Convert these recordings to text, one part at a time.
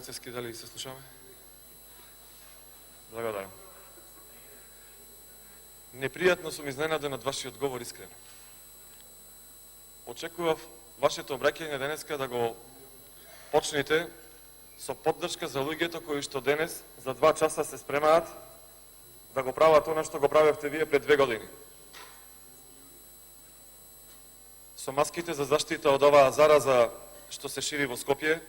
Гацевски, дали се слушаме? Благодарам. Непријатно сум изненаден од вашиот говор, искрено. Очекував вашето обраќање денеска да го почнете со поддршка за луѓето кои што денес за 2 часа се спремаат да го прават она што го правевте вие пред 2 години. Со маските за заштита од оваа зараза што се шири во Скопје,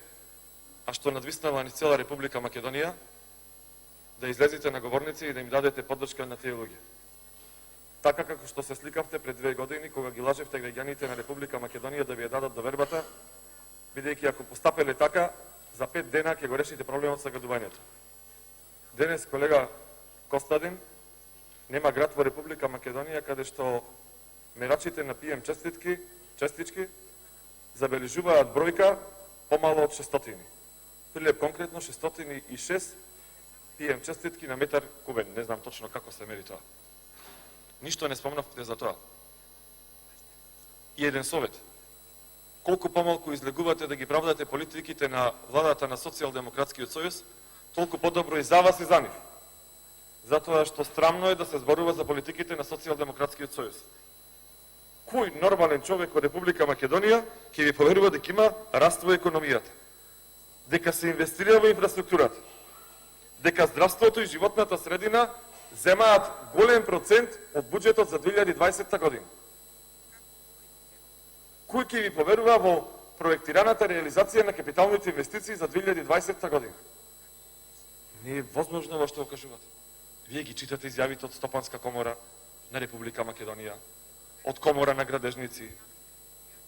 а што надвиснала низ цела Република Македонија, да излезете на говорници и да им дадете поддршка на тие луѓе. Така како што се сликавте пред 2 години, кога ги лажевте граѓаните на Република Македонија да ви ја дадат довербата, бидејќи ако постапеле така, за 5 дена ќе го решите проблемот со градувањето. Денес, колега Костадин, нема град во Република Македонија каде што мерачите на ПМ честички забележуваат бројка помало од 600. Прилеп конкретно 606 ПМ честитки на метар кубен. Не знам точно како се мери тоа. Ништо не спомнавте за тоа. И еден совет. Колку помалку излегувате да ги правдате политиките на владата на Социјалдемократскиот сојуз, толку подобро и за вас и за нив. Затоа што срамно е да се зборува за политиките на Социјалдемократскиот сојуз. Кој нормален човек во Република Македонија ќе ви поверува дека има раст во економијата, дека се инвестира во инфраструктурата, дека здравството и животната средина земаат голем процент од буџетот за 2020 година? Кој ќе ви поверува во проектираната реализација на капиталните инвестиции за 2020 година? Не е возможно во што го кажувате. Вие ги читате изјавите од Стопанска комора на Република Македонија, од Комора на градежници,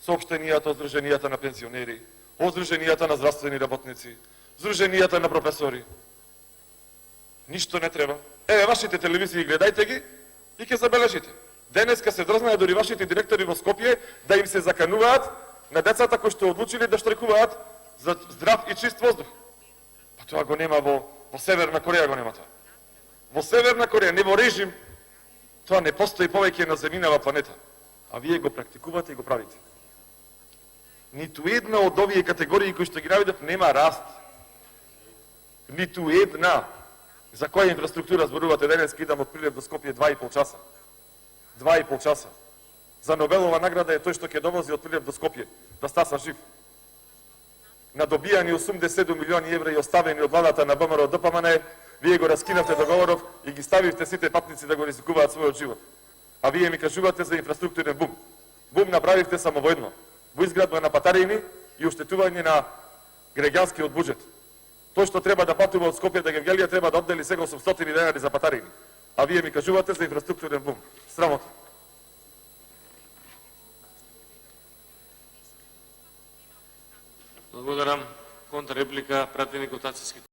соопштенијата од Здруженијата на пензионери, од Здруженијата на здравствени работници, Здруженијата на професори. Ништо не треба. Еве, вашите телевизии гледајте ги и ќе забележите. Денеска се дрзнаа дори вашите директори во Скопје да им се закануваат на децата кои што одлучили да штрajkуваат за здрав и чист воздух. Па тоа го нема во Северна Кореја, го нема тоа. Во Северна Кореја, не во режим, тоа не постои повеќе на земјинава планета. А вие го практикувате и го правите. Ниту една од овие категории кои што ги наведов нема раст. Ниту една. За која инфраструктура зборувате денес, идам од Прилеп до Скопје 2,5 часа. 2,5 часа. За Нобелова награда е тој што ќе довози од Прилеп до Скопје, да стаса жив. На добијани 87 милиони евра и оставени од владата на ВМРО ДПМН, вие го раскинавте договоров и ги ставивте сите патници да го ризикуваат својот живот. А вие ми кажувате за инфраструктурен бум. Бум направивте само во едно. Во изградба на патарини и уштетување на граѓанскиот буџет. Тој што треба да патува од Скопје до Гевгелија треба да оддели сега 800 денари за патарини. А вие ми кажувате за инфраструктурен бум. Срамота. Благодарам. Контрреплика, пратеник од Ацевски.